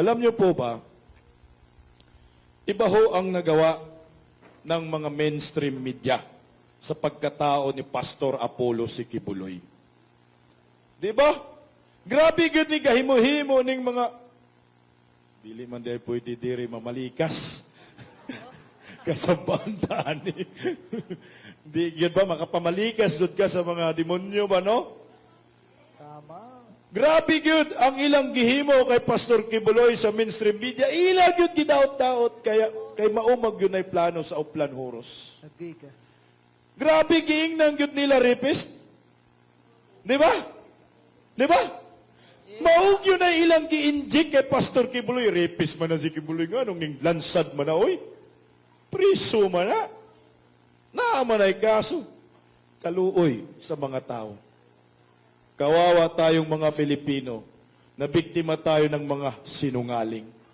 Alam niyo po ba, iba ho ang nagawa ng mga mainstream media sa pagkatao ni Pastor Apollo si Kibuloy. Di ba? Grabe gud ni kahimo-himo ning mga dili man day pwede diri mamalikas. Kasabandaan ni. Di gud ba makapamalikas dud ka sa mga demonyo ba no? Tama. Grabe gyud ang ilang gihimo kay Pastor Kibuloy sa mainstream media. Ila gyud gidaot-daot kay maumag gyud nay plano sa Uplan Horos. Nagdi ka. Grabe giingnan gyud nila rapist. Di ba? Di ba? Maug yun ay ilang gi-inject kay Pastor Kibuloy. Rapist man na si Kibuloy nga nung ning lansad man na oy. Priso man na. Naaman ay kaso. Kaluoy sa mga tao. Kawawa tayong mga Filipino na biktima tayo ng mga sinungaling.